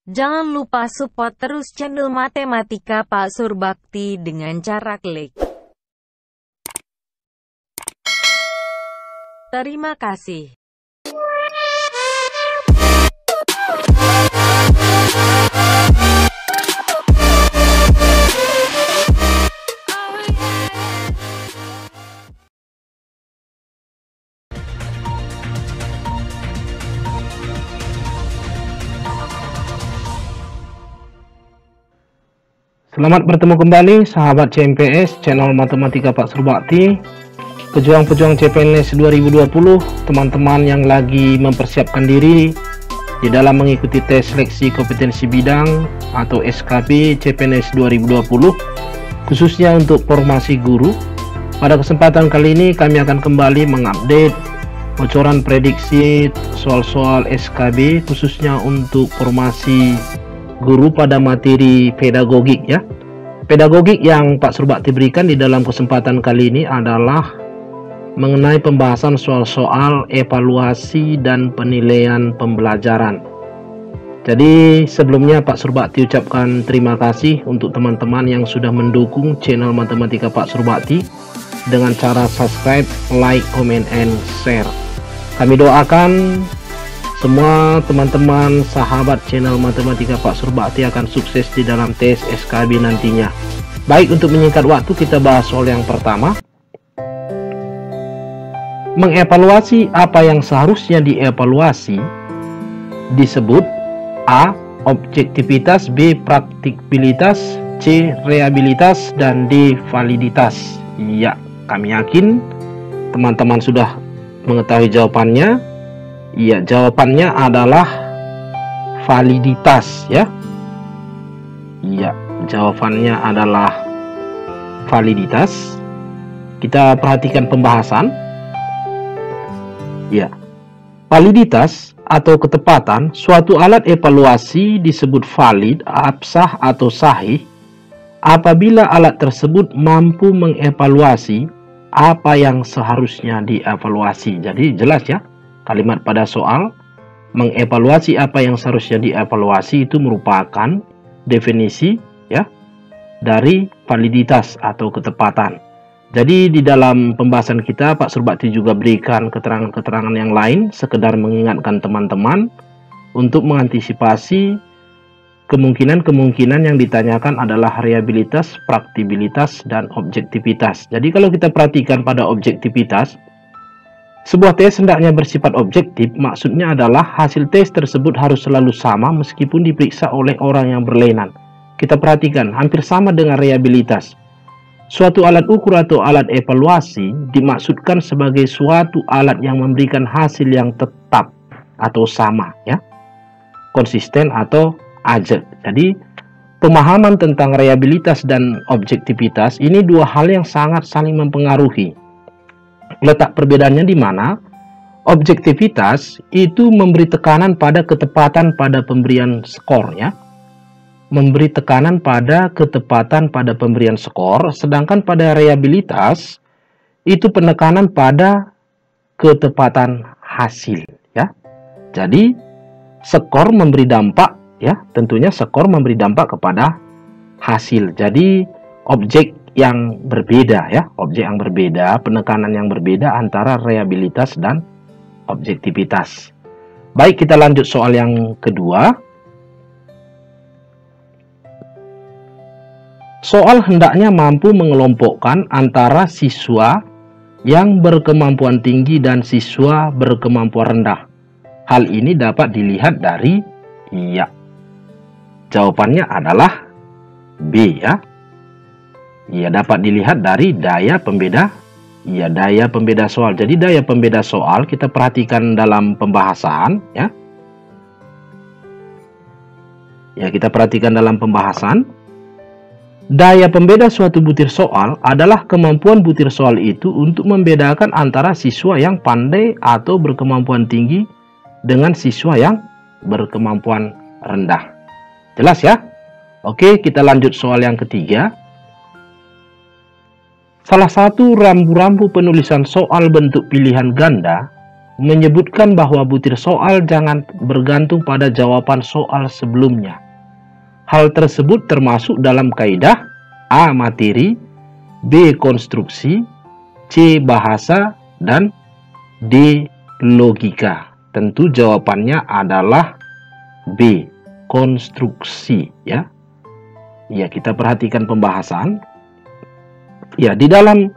Jangan lupa support terus channel Matematika Pak Surbakti dengan cara klik. Terima kasih. Selamat bertemu kembali sahabat CMPS channel Matematika Pak Surbakti, pejuang-pejuang CPNS 2020, teman-teman yang lagi mempersiapkan diri di dalam mengikuti tes seleksi kompetensi bidang atau SKB CPNS 2020, khususnya untuk formasi guru. Pada kesempatan kali ini kami akan kembali mengupdate bocoran prediksi soal-soal SKB khususnya untuk formasi guru pada materi pedagogik ya. Pedagogik yang Pak Surbakti berikan di dalam kesempatan kali ini adalah mengenai pembahasan soal-soal evaluasi dan penilaian pembelajaran. Jadi sebelumnya Pak Surbakti ucapkan terima kasih untuk teman-teman yang sudah mendukung channel Matematika Pak Surbakti dengan cara subscribe, like, comment, and share. Kami doakan semua teman-teman sahabat channel Matematika Pak Surbakti akan sukses di dalam tes SKB nantinya. Baik, untuk menyingkat waktu kita bahas soal yang pertama. Mengevaluasi apa yang seharusnya dievaluasi disebut A. Objektivitas, B. Praktikabilitas, C. Reliabilitas, dan D. Validitas. Ya, kami yakin teman-teman sudah mengetahui jawabannya. Iya, jawabannya adalah validitas ya. Iya, jawabannya adalah validitas. Kita perhatikan pembahasan. Ya. Validitas atau ketepatan suatu alat evaluasi disebut valid, absah atau sahih apabila alat tersebut mampu mengevaluasi apa yang seharusnya dievaluasi. Jadi jelas ya. Kalimat pada soal mengevaluasi apa yang seharusnya dievaluasi itu merupakan definisi ya dari validitas atau ketepatan. Jadi di dalam pembahasan kita Pak Surbakti juga berikan keterangan-keterangan yang lain sekedar mengingatkan teman-teman untuk mengantisipasi kemungkinan-kemungkinan yang ditanyakan adalah reliabilitas, praktikabilitas, dan objektivitas. Jadi kalau kita perhatikan pada objektivitas, sebuah tes hendaknya bersifat objektif, maksudnya adalah hasil tes tersebut harus selalu sama meskipun diperiksa oleh orang yang berlainan. Kita perhatikan, hampir sama dengan reliabilitas. Suatu alat ukur atau alat evaluasi dimaksudkan sebagai suatu alat yang memberikan hasil yang tetap atau sama, ya, konsisten atau ajak. Jadi, pemahaman tentang reliabilitas dan objektivitas ini dua hal yang sangat saling mempengaruhi. Letak perbedaannya di mana objektivitas itu memberi tekanan pada ketepatan pada pemberian skor ya. Memberi tekanan pada ketepatan pada pemberian skor, sedangkan pada reliabilitas itu penekanan pada ketepatan hasil ya. Jadi skor memberi dampak ya, tentunya skor memberi dampak kepada hasil. Jadi objek yang berbeda ya, objek yang berbeda, penekanan yang berbeda antara reliabilitas dan objektivitas. Baik, kita lanjut soal yang kedua. Soal hendaknya mampu mengelompokkan antara siswa yang berkemampuan tinggi dan siswa berkemampuan rendah. Hal ini dapat dilihat dari iya. Jawabannya adalah B ya. Ya, dapat dilihat dari daya pembeda. Ya, daya pembeda soal. Jadi daya pembeda soal kita perhatikan dalam pembahasan ya. Ya, kita perhatikan dalam pembahasan. Daya pembeda suatu butir soal adalah kemampuan butir soal itu untuk membedakan antara siswa yang pandai atau berkemampuan tinggi dengan siswa yang berkemampuan rendah. Jelas ya? Oke, kita lanjut soal yang ketiga. Salah satu rambu-rambu penulisan soal bentuk pilihan ganda menyebutkan bahwa butir soal jangan bergantung pada jawaban soal sebelumnya. Hal tersebut termasuk dalam kaidah A. Materi, B. Konstruksi, C. Bahasa, dan D. Logika. Tentu jawabannya adalah B. Konstruksi, ya. Ya, kita perhatikan pembahasan. Ya, di dalam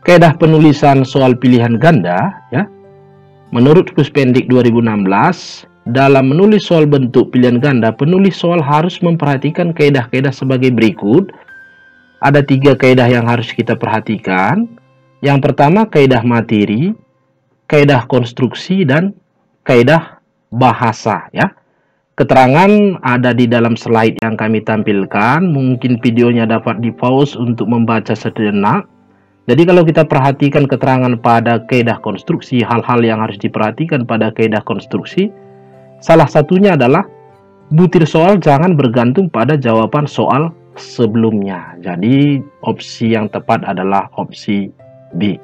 kaidah penulisan soal pilihan ganda, ya, menurut Puspendik 2016, dalam menulis soal bentuk pilihan ganda, penulis soal harus memperhatikan kaidah-kaidah sebagai berikut. Ada 3 kaidah yang harus kita perhatikan. Yang pertama, kaidah materi, kaidah konstruksi, dan kaidah bahasa, ya. Keterangan ada di dalam slide yang kami tampilkan. Mungkin videonya dapat di-pause untuk membaca sejenak. Jadi kalau kita perhatikan keterangan pada kaidah konstruksi, hal-hal yang harus diperhatikan pada kaidah konstruksi, salah satunya adalah butir soal jangan bergantung pada jawaban soal sebelumnya. Jadi opsi yang tepat adalah opsi B.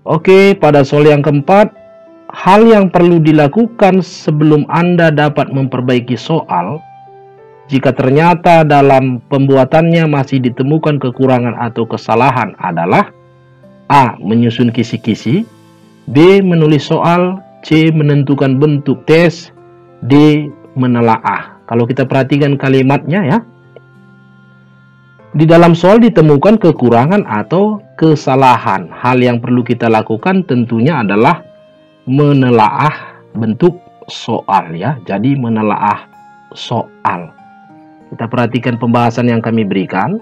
Oke, pada soal yang keempat, hal yang perlu dilakukan sebelum Anda dapat memperbaiki soal jika ternyata dalam pembuatannya masih ditemukan kekurangan atau kesalahan adalah A. Menyusun kisi-kisi, B. Menulis soal, C. Menentukan bentuk tes, D. Menelaah. Kalau kita perhatikan kalimatnya, ya, di dalam soal ditemukan kekurangan atau kesalahan. Hal yang perlu kita lakukan tentunya adalah menelaah bentuk soal, ya. Jadi menelaah soal. Kita perhatikan pembahasan yang kami berikan.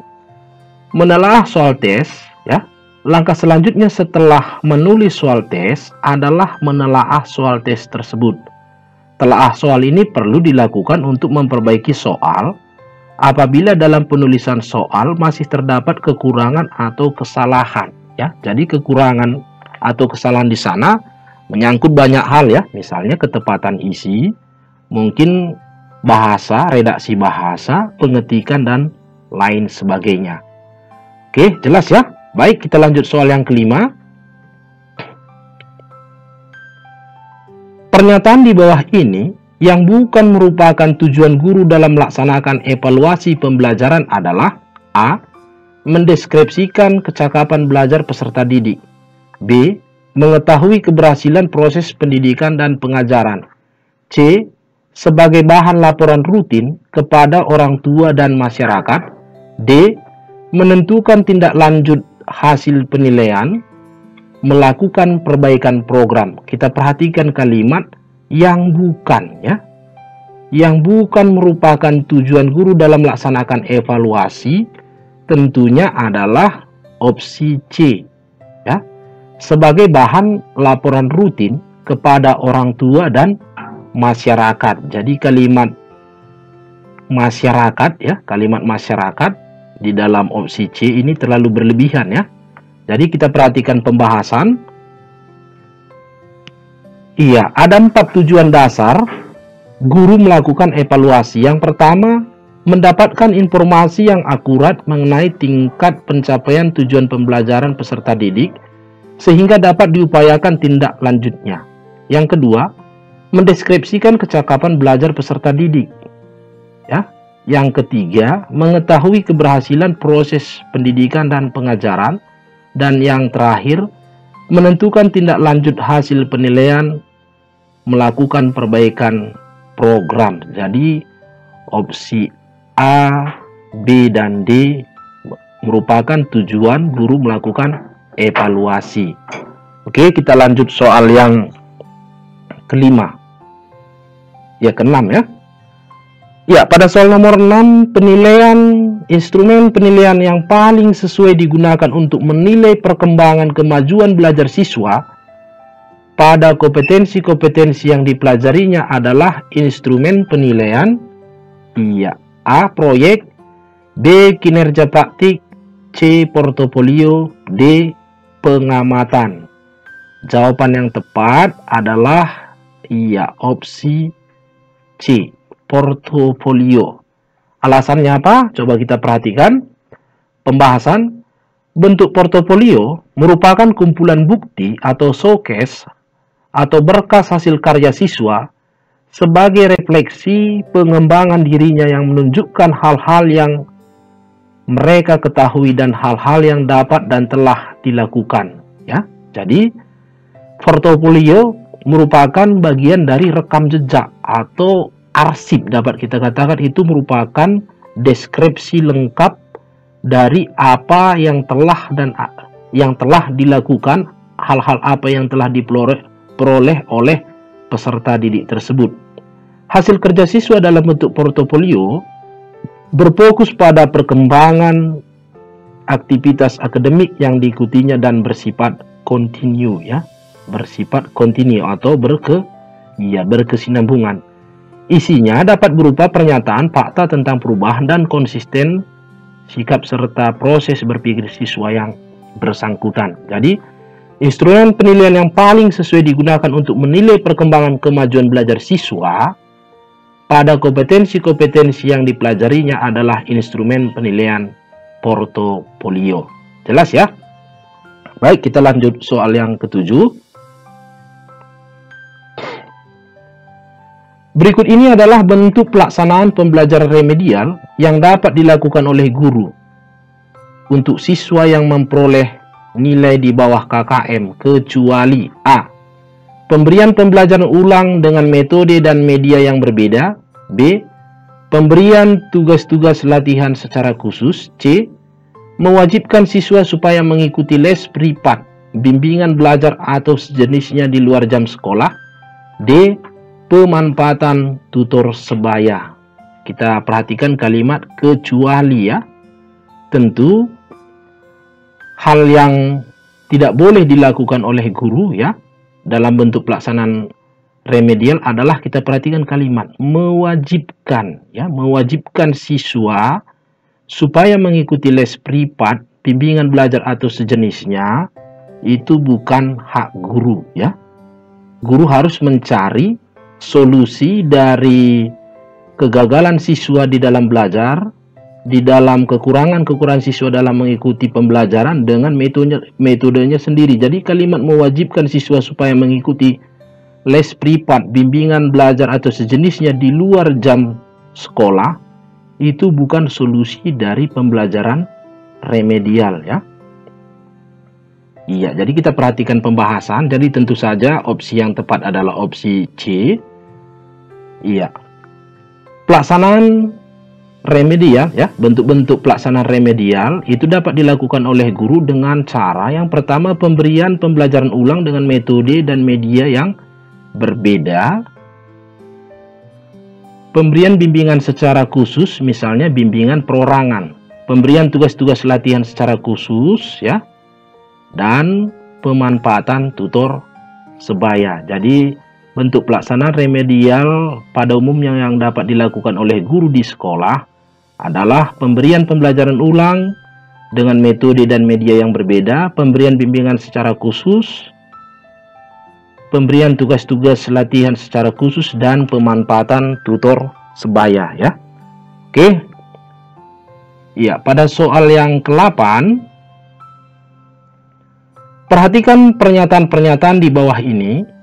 Menelaah soal tes, ya. Langkah selanjutnya setelah menulis soal tes adalah menelaah soal tes tersebut. Telaah soal ini perlu dilakukan untuk memperbaiki soal apabila dalam penulisan soal masih terdapat kekurangan atau kesalahan, ya. Jadi kekurangan atau kesalahan di sana menyangkut banyak hal, ya. Misalnya ketepatan isi, mungkin bahasa, redaksi bahasa, pengetikan, dan lain sebagainya. Oke, jelas ya? Baik, kita lanjut soal yang kelima. Pernyataan di bawah ini yang bukan merupakan tujuan guru dalam melaksanakan evaluasi pembelajaran adalah A. Mendeskripsikan kecakapan belajar peserta didik, B. Mengetahui keberhasilan proses pendidikan dan pengajaran, C. Sebagai bahan laporan rutin kepada orang tua dan masyarakat, D. Menentukan tindak lanjut hasil penilaian, melakukan perbaikan program. Kita perhatikan kalimat yang bukan, ya. Yang bukan merupakan tujuan guru dalam melaksanakan evaluasi tentunya adalah opsi C, ya. Sebagai bahan laporan rutin kepada orang tua dan masyarakat. Jadi kalimat masyarakat, ya, kalimat masyarakat di dalam opsi C ini terlalu berlebihan, ya. Jadi kita perhatikan pembahasan. Iya, ada 4 tujuan dasar guru melakukan evaluasi. Yang pertama, mendapatkan informasi yang akurat mengenai tingkat pencapaian tujuan pembelajaran peserta didik sehingga dapat diupayakan tindak lanjutnya. Yang kedua, mendeskripsikan kecakapan belajar peserta didik, ya. Yang ketiga, mengetahui keberhasilan proses pendidikan dan pengajaran, dan yang terakhir, menentukan tindak lanjut hasil penilaian, melakukan perbaikan program. Jadi opsi A, B, dan D merupakan tujuan guru melakukan evaluasi. Oke, kita lanjut soal yang kelima. Ya, keenam, ya. Ya, pada soal nomor 6, instrumen penilaian yang paling sesuai digunakan untuk menilai perkembangan kemajuan belajar siswa pada kompetensi-kompetensi yang dipelajarinya adalah instrumen penilaian. Iya, A. Proyek, B. Kinerja praktik, C. Portofolio, D. Pengamatan. Jawaban yang tepat adalah iya, opsi C. Portofolio. Alasannya apa? Coba kita perhatikan pembahasan. Bentuk portofolio merupakan kumpulan bukti atau showcase atau berkas hasil karya siswa sebagai refleksi pengembangan dirinya yang menunjukkan hal-hal yang mereka ketahui dan hal-hal yang dapat dan telah dilakukan, ya. Jadi portofolio merupakan bagian dari rekam jejak atau arsip, dapat kita katakan itu merupakan deskripsi lengkap dari apa yang telah dilakukan, hal-hal apa yang telah diperoleh oleh peserta didik tersebut. Hasil kerja siswa dalam bentuk portofolio berfokus pada perkembangan aktivitas akademik yang diikutinya dan bersifat kontinu, ya, bersifat kontinu atau berkesinambungan. Isinya dapat berupa pernyataan fakta tentang perubahan dan konsisten sikap serta proses berpikir siswa yang bersangkutan. Jadi, instrumen penilaian yang paling sesuai digunakan untuk menilai perkembangan kemajuan belajar siswa pada kompetensi-kompetensi yang dipelajarinya adalah instrumen penilaian portofolio. Jelas ya? Baik, kita lanjut soal yang ketujuh. Berikut ini adalah bentuk pelaksanaan pembelajaran remedial yang dapat dilakukan oleh guru untuk siswa yang memperoleh nilai di bawah KKM, kecuali A. Pemberian pembelajaran ulang dengan metode dan media yang berbeda. B. Pemberian tugas-tugas latihan secara khusus. C. Mewajibkan siswa supaya mengikuti les privat, bimbingan belajar atau sejenisnya di luar jam sekolah. D. Pemanfaatan tutor sebaya. Kita perhatikan kalimat kecuali, ya. Tentu hal yang tidak boleh dilakukan oleh guru, ya, dalam bentuk pelaksanaan remedial adalah, kita perhatikan kalimat mewajibkan, ya, mewajibkan siswa supaya mengikuti les privat, bimbingan belajar atau sejenisnya. Itu bukan hak guru, ya. Guru harus mencari solusi dari kegagalan siswa di dalam belajar, di dalam kekurangan siswa dalam mengikuti pembelajaran dengan metodenya sendiri. Jadi kalimat mewajibkan siswa supaya mengikuti les privat, bimbingan belajar atau sejenisnya di luar jam sekolah itu bukan solusi dari pembelajaran remedial, ya. Iya, jadi kita perhatikan pembahasan. Jadi tentu saja opsi yang tepat adalah opsi C. Iya. Pelaksanaan remedial, ya, bentuk-bentuk pelaksanaan remedial itu dapat dilakukan oleh guru dengan cara yang pertama, pemberian pembelajaran ulang dengan metode dan media yang berbeda. Pemberian bimbingan secara khusus, misalnya bimbingan perorangan. Pemberian tugas-tugas latihan secara khusus, ya. Dan pemanfaatan tutor sebaya. Jadi bentuk pelaksanaan remedial pada umumnya yang dapat dilakukan oleh guru di sekolah adalah pemberian pembelajaran ulang dengan metode dan media yang berbeda, pemberian bimbingan secara khusus, pemberian tugas-tugas latihan secara khusus, dan pemanfaatan tutor sebaya, ya. Oke. Ya, pada soal yang ke-8, perhatikan pernyataan-pernyataan di bawah ini.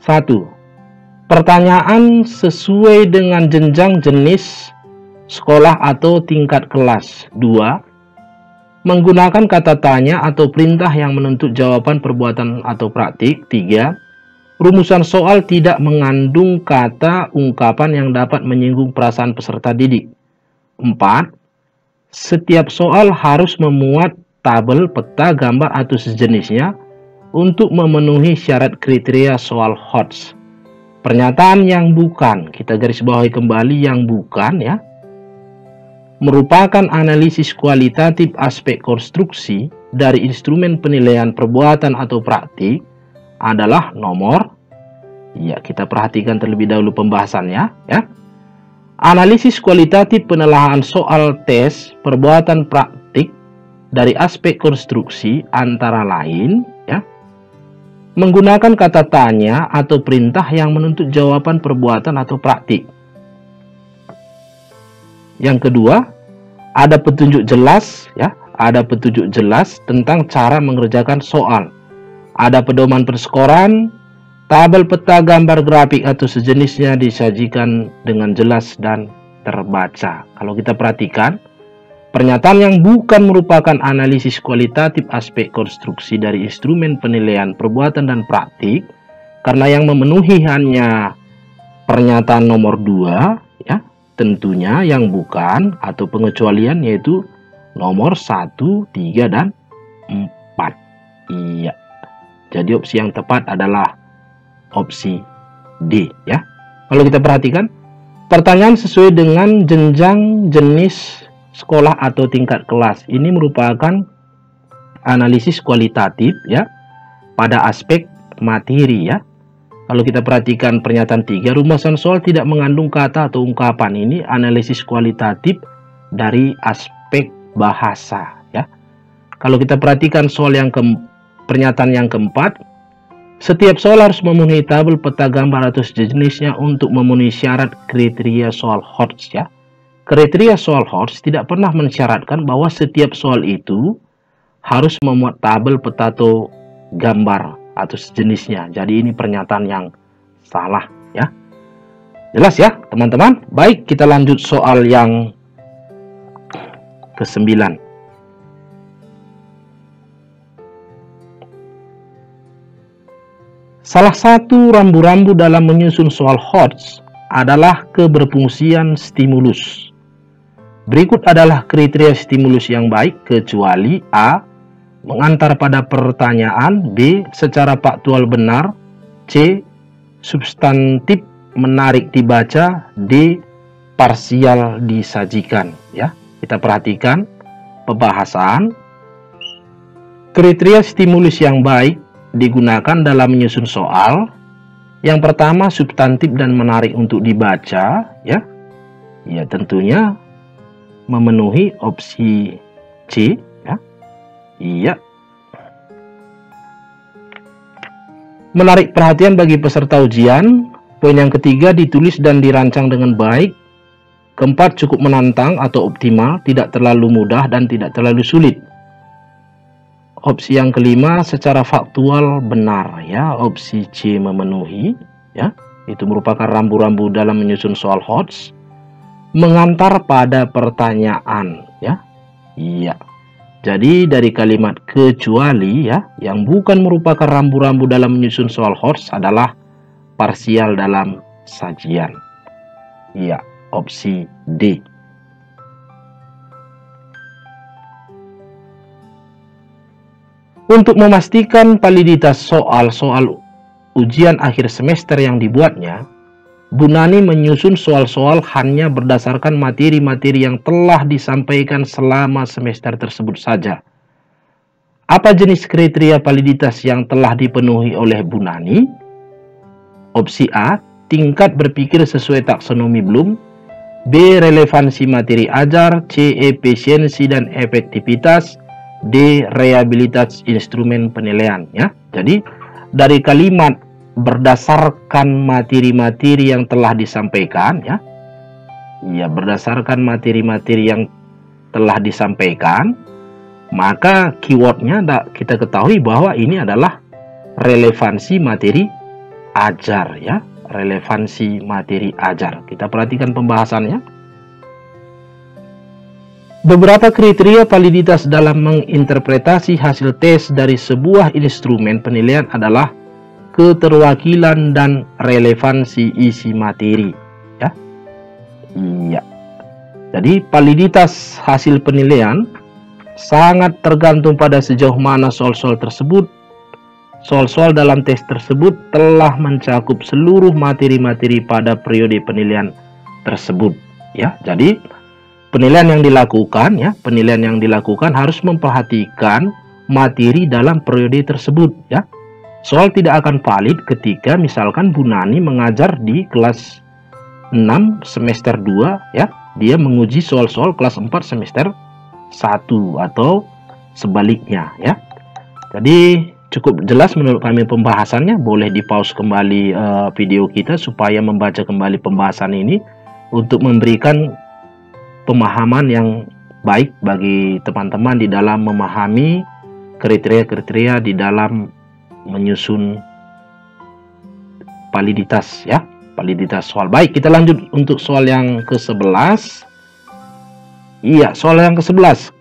1. Pertanyaan sesuai dengan jenjang jenis sekolah atau tingkat kelas. 2. Menggunakan kata tanya atau perintah yang menuntut jawaban perbuatan atau praktik. 3. Rumusan soal tidak mengandung kata ungkapan yang dapat menyinggung perasaan peserta didik. 4. Setiap soal harus memuat tabel, peta, gambar atau sejenisnya untuk memenuhi syarat kriteria soal HOTS. Pernyataan yang bukan, kita garis bawahi kembali yang bukan, ya, merupakan analisis kualitatif aspek konstruksi dari instrumen penilaian perbuatan atau praktik adalah nomor, ya, kita perhatikan terlebih dahulu pembahasannya, ya. Analisis kualitatif penilaian soal tes perbuatan praktik dari aspek konstruksi antara lain, ya, menggunakan kata tanya atau perintah yang menuntut jawaban perbuatan atau praktik. Yang kedua, ada petunjuk jelas ya, ada petunjuk jelas tentang cara mengerjakan soal. Ada pedoman perskoran, tabel peta, gambar grafik atau sejenisnya disajikan dengan jelas dan terbaca. Kalau kita perhatikan, pernyataan yang bukan merupakan analisis kualitatif aspek konstruksi dari instrumen penilaian perbuatan dan praktik, karena yang memenuhi hanya pernyataan nomor 2 ya, tentunya yang bukan atau pengecualian yaitu nomor 1, 3, dan 4. Iya. Jadi opsi yang tepat adalah opsi D ya. Kalau kita perhatikan, pertanyaan sesuai dengan jenjang jenis sekolah atau tingkat kelas. Ini merupakan analisis kualitatif ya pada aspek materi ya. Kalau kita perhatikan pernyataan 3, rumasan soal tidak mengandung kata atau ungkapan. Ini analisis kualitatif dari aspek bahasa ya. Kalau kita perhatikan soal yang pernyataan yang keempat, setiap soal harus memenuhi tabel peta, gambar atau sejenisnya untuk memenuhi syarat kriteria soal HOTS ya. Kriteria soal HOTS tidak pernah mensyaratkan bahwa setiap soal itu harus memuat tabel peta atau gambar atau sejenisnya. Jadi ini pernyataan yang salah ya. Jelas ya teman-teman? Baik, kita lanjut soal yang ke-9. Salah satu rambu-rambu dalam menyusun soal HOTS adalah keberfungsian stimulus. Berikut adalah kriteria stimulus yang baik kecuali A. mengantar pada pertanyaan, B. secara faktual benar, C. substantif menarik dibaca, D. parsial disajikan ya. Kita perhatikan pembahasan kriteria stimulus yang baik digunakan dalam menyusun soal. Yang pertama, substantif dan menarik untuk dibaca ya. Ya, tentunya memenuhi opsi C ya. Iya. Menarik perhatian bagi peserta ujian. Poin yang ketiga, ditulis dan dirancang dengan baik. Keempat, cukup menantang atau optimal, tidak terlalu mudah dan tidak terlalu sulit. Opsi yang kelima, secara faktual benar ya. Opsi C memenuhi ya. Itu merupakan rambu-rambu dalam menyusun soal HOTS. Mengantar pada pertanyaan ya. Iya. Jadi dari kalimat kecuali ya, yang bukan merupakan rambu-rambu dalam menyusun soal HOTS adalah parsial dalam sajian. Iya, opsi D. Untuk memastikan validitas soal-soal ujian akhir semester yang dibuatnya, Bu Nani menyusun soal-soal hanya berdasarkan materi-materi yang telah disampaikan selama semester tersebut saja. Apa jenis kriteria validitas yang telah dipenuhi oleh Bu Nani? Opsi A, tingkat berpikir sesuai taksonomi Bloom. B, relevansi materi ajar. C, efisiensi dan efektivitas. D, reliabilitas instrumen penilaian ya. Jadi dari kalimat berdasarkan materi-materi yang telah disampaikan ya. Ya, berdasarkan materi-materi yang telah disampaikan, maka keywordnya kita ketahui bahwa ini adalah relevansi materi ajar ya. Relevansi materi ajar. Kita perhatikan pembahasannya. Beberapa kriteria validitas dalam menginterpretasi hasil tes dari sebuah instrumen penilaian adalah keterwakilan dan relevansi isi materi ya. Iya. Jadi validitas hasil penilaian sangat tergantung pada sejauh mana soal-soal tersebut. Soal-soal dalam tes tersebut telah mencakup seluruh materi-materi pada periode penilaian tersebut ya. Jadi penilaian yang dilakukan harus memperhatikan materi dalam periode tersebut ya. Soal tidak akan valid ketika misalkan Bu Nani mengajar di kelas 6 semester 2 ya, dia menguji soal-soal kelas 4 semester 1 atau sebaliknya ya. Jadi cukup jelas menurut kami pembahasannya. Boleh di pause kembali video kita supaya membaca kembali pembahasan ini untuk memberikan pemahaman yang baik bagi teman-teman di dalam memahami kriteria-kriteria di dalam menyusun validitas ya, validitas soal. Baik, kita lanjut untuk soal yang ke-11. Iya, soal yang ke-11.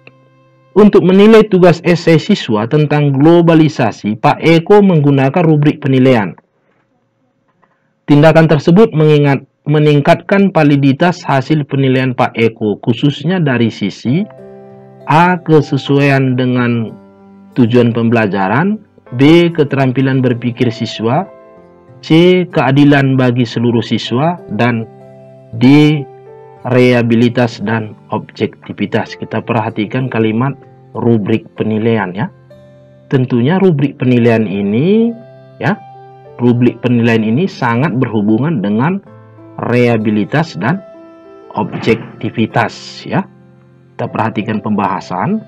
Untuk menilai tugas esai siswa tentang globalisasi, Pak Eko menggunakan rubrik penilaian. Tindakan tersebut meningkatkan validitas hasil penilaian Pak Eko, khususnya dari sisi A. kesesuaian dengan tujuan pembelajaran, B. keterampilan berpikir siswa, C. keadilan bagi seluruh siswa, dan D. reliabilitas dan objektivitas. Kita perhatikan kalimat rubrik penilaian ya. Tentunya rubrik penilaian ini ya, rubrik penilaian ini sangat berhubungan dengan reliabilitas dan objektivitas ya. Kita perhatikan pembahasan.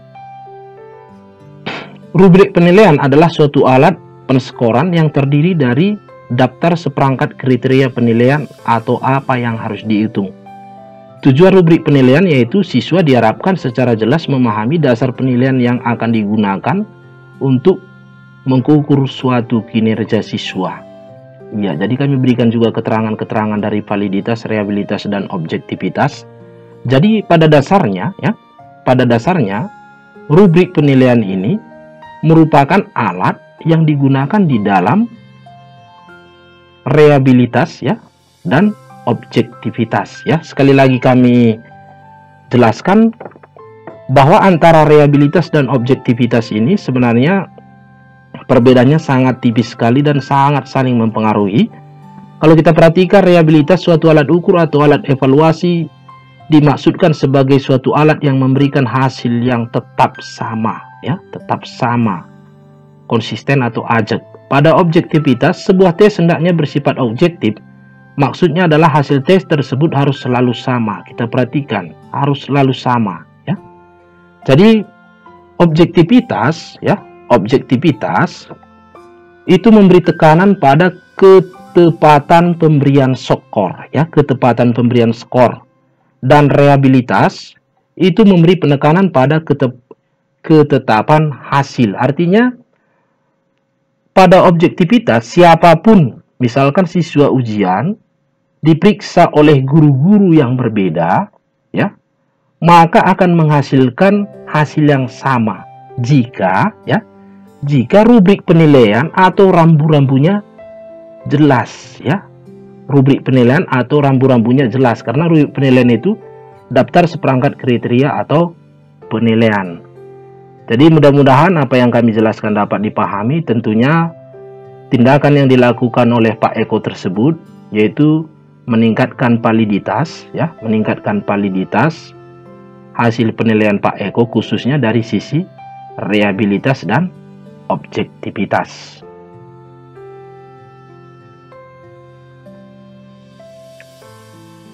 Rubrik penilaian adalah suatu alat penskoran yang terdiri dari daftar seperangkat kriteria penilaian atau apa yang harus dihitung. Tujuan rubrik penilaian yaitu siswa diharapkan secara jelas memahami dasar penilaian yang akan digunakan untuk mengukur suatu kinerja siswa. Ya, jadi kami berikan juga keterangan-keterangan dari validitas, reliabilitas, dan objektivitas. Jadi pada dasarnya ya, pada dasarnya rubrik penilaian ini merupakan alat yang digunakan di dalam reliabilitas ya dan objektivitas ya. Sekali lagi kami jelaskan bahwa antara reliabilitas dan objektivitas ini sebenarnya perbedaannya sangat tipis sekali dan sangat saling mempengaruhi. Kalau kita perhatikan, reliabilitas suatu alat ukur atau alat evaluasi dimaksudkan sebagai suatu alat yang memberikan hasil yang tetap sama ya, tetap sama, konsisten atau ajak. Pada objektivitas, sebuah tes hendaknya bersifat objektif. Maksudnya adalah hasil tes tersebut harus selalu sama. Kita perhatikan, harus selalu sama ya. Jadi objektivitas ya, objektivitas itu memberi tekanan pada ketepatan pemberian skor ya, ketepatan pemberian skor. Dan reliabilitas itu memberi penekanan pada ketetapan hasil. Artinya pada objektivitas, siapapun, misalkan siswa ujian diperiksa oleh guru-guru yang berbeda ya, maka akan menghasilkan hasil yang sama jika ya, jika rubrik penilaian atau rambu-rambunya jelas ya. Rubrik penilaian atau rambu-rambunya jelas, karena rubrik penilaian itu daftar seperangkat kriteria atau penilaian. Jadi mudah-mudahan apa yang kami jelaskan dapat dipahami. Tentunya tindakan yang dilakukan oleh Pak Eko tersebut yaitu meningkatkan validitas ya, meningkatkan validitas hasil penilaian Pak Eko khususnya dari sisi reliabilitas dan objektivitas.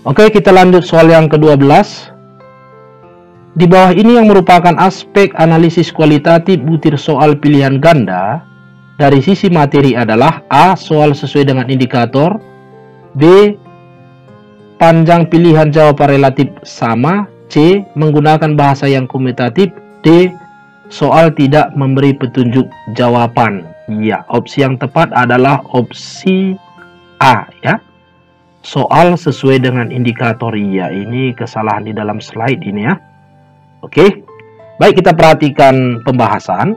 Oke, kita lanjut soal yang ke-12. Di bawah ini yang merupakan aspek analisis kualitatif butir soal pilihan ganda dari sisi materi adalah A. soal sesuai dengan indikator, B. panjang pilihan jawaban relatif sama, C. menggunakan bahasa yang komutatif, D. soal tidak memberi petunjuk jawaban. Ya, opsi yang tepat adalah opsi A ya. Soal sesuai dengan indikator. Ya, ini kesalahan di dalam slide ini ya. Oke, baik, kita perhatikan pembahasan.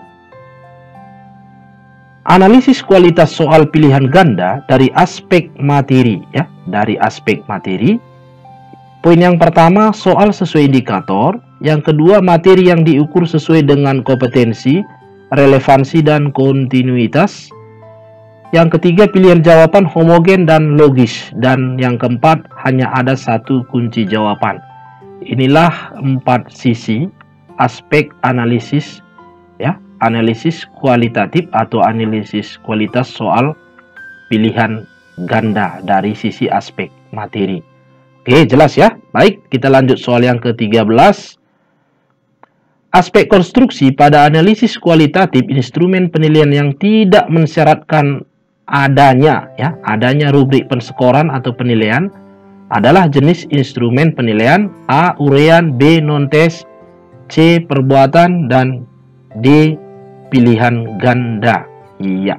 Analisis kualitas soal pilihan ganda dari aspek materi ya, dari aspek materi. Poin yang pertama, soal sesuai indikator. Yang kedua, materi yang diukur sesuai dengan kompetensi, relevansi, dan kontinuitas. Yang ketiga, pilihan jawaban homogen dan logis. Dan yang keempat, hanya ada satu kunci jawaban. Inilah 4 sisi aspek analisis ya, analisis kualitatif atau analisis kualitas soal pilihan ganda dari sisi aspek materi. Oke, jelas ya. Baik, kita lanjut soal yang ke-13. Aspek konstruksi pada analisis kualitatif instrumen penilaian yang tidak mensyaratkan adanya rubrik penskoran atau penilaian adalah jenis instrumen penilaian: A. Urean, B. non-tes, C. Perbuatan, dan D. Pilihan ganda. Iya.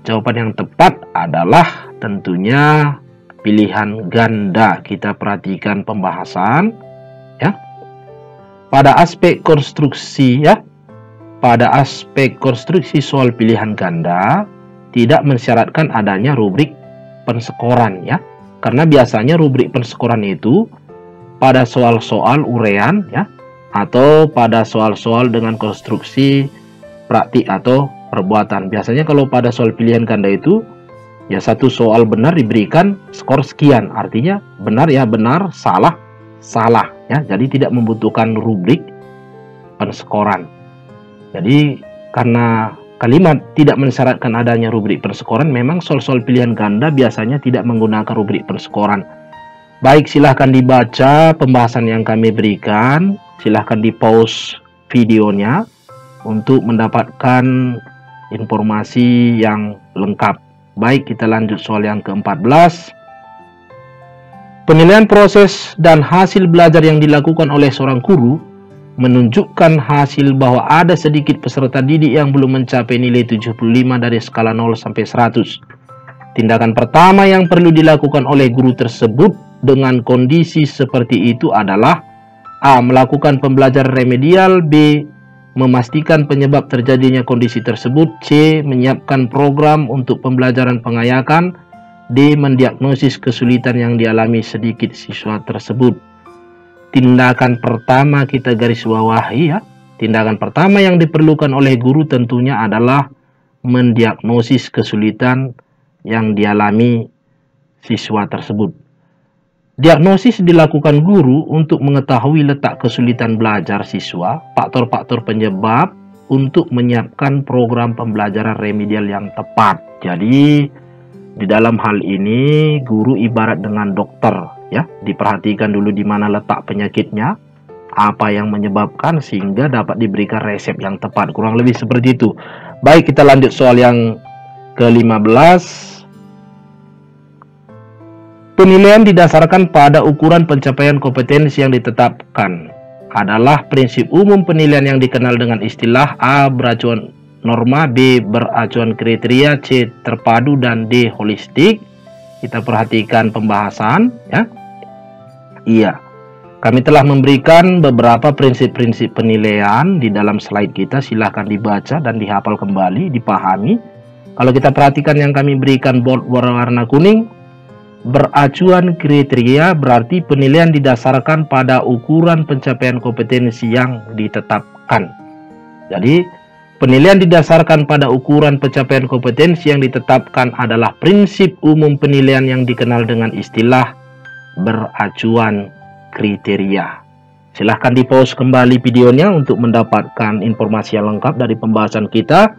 Jawaban yang tepat adalah tentunya pilihan ganda. Kita perhatikan pembahasan ya. Pada aspek konstruksi ya. Pada aspek konstruksi soal pilihan ganda tidak mensyaratkan adanya rubrik penskoran ya. Karena biasanya rubrik penskoran itu pada soal-soal urean ya, atau pada soal-soal dengan konstruksi praktik atau perbuatan. Biasanya kalau pada soal pilihan ganda itu ya satu soal benar diberikan skor sekian, artinya benar ya benar, salah salah ya. Jadi tidak membutuhkan rubrik penskoran. Jadi karena kalimat tidak mensyaratkan adanya rubrik penskoran, memang soal-soal pilihan ganda biasanya tidak menggunakan rubrik penskoran. Baik, silahkan dibaca pembahasan yang kami berikan. Silahkan di pause videonya untuk mendapatkan informasi yang lengkap. Baik, kita lanjut soal yang ke-14. Penilaian proses dan hasil belajar yang dilakukan oleh seorang guru menunjukkan hasil bahwa ada sedikit peserta didik yang belum mencapai nilai 75 dari skala 0 sampai 100. Tindakan pertama yang perlu dilakukan oleh guru tersebut dengan kondisi seperti itu adalah: A. Melakukan pembelajaran remedial, B. Memastikan penyebab terjadinya kondisi tersebut, C. Menyiapkan program untuk pembelajaran pengayakan, D. Mendiagnosis kesulitan yang dialami sedikit siswa tersebut. Tindakan pertama kita garis bawahi ya. Tindakan pertama yang diperlukan oleh guru tentunya adalah mendiagnosis kesulitan yang dialami siswa tersebut. Diagnosis dilakukan guru untuk mengetahui letak kesulitan belajar siswa, faktor-faktor penyebab untuk menyiapkan program pembelajaran remedial yang tepat. Jadi di dalam hal ini guru ibarat dengan dokter ya, diperhatikan dulu di mana letak penyakitnya, apa yang menyebabkan sehingga dapat diberikan resep yang tepat. Kurang lebih seperti itu. Baik, kita lanjut soal yang ke-15. Penilaian didasarkan pada ukuran pencapaian kompetensi yang ditetapkan adalah prinsip umum penilaian yang dikenal dengan istilah A. Beracuan norma, B. Beracuan kriteria, C. Terpadu, dan D. Holistik. Kita perhatikan pembahasan ya. Iya, kami telah memberikan beberapa prinsip-prinsip penilaian di dalam slide kita. Silahkan dibaca dan dihafal kembali, dipahami. Kalau kita perhatikan yang kami berikan bold berwarna kuning, beracuan kriteria berarti penilaian didasarkan pada ukuran pencapaian kompetensi yang ditetapkan. Jadi penilaian didasarkan pada ukuran pencapaian kompetensi yang ditetapkan adalah prinsip umum penilaian yang dikenal dengan istilah beracuan kriteria. Silahkan di pause kembali videonya untuk mendapatkan informasi yang lengkap dari pembahasan kita.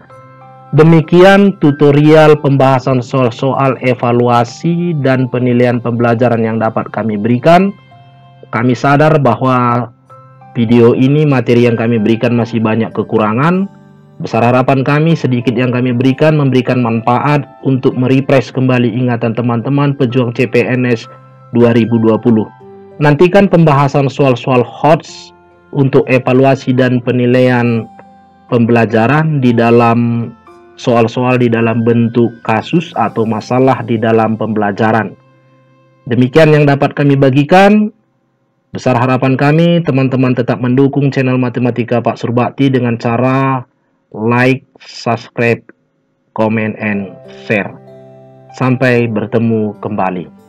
Demikian tutorial pembahasan soal-soal evaluasi dan penilaian pembelajaran yang dapat kami berikan. Kami sadar bahwa video ini, materi yang kami berikan masih banyak kekurangan. Besar harapan kami sedikit yang kami berikan memberikan manfaat untuk merefresh kembali ingatan teman-teman pejuang CPNS 2020. Nantikan pembahasan soal-soal HOTS untuk evaluasi dan penilaian pembelajaran di dalam soal-soal di dalam bentuk kasus atau masalah di dalam pembelajaran. Demikian yang dapat kami bagikan. Besar harapan kami teman-teman tetap mendukung channel Matematika Pak Surbakti dengan cara like, subscribe, comment, and share. Sampai bertemu kembali.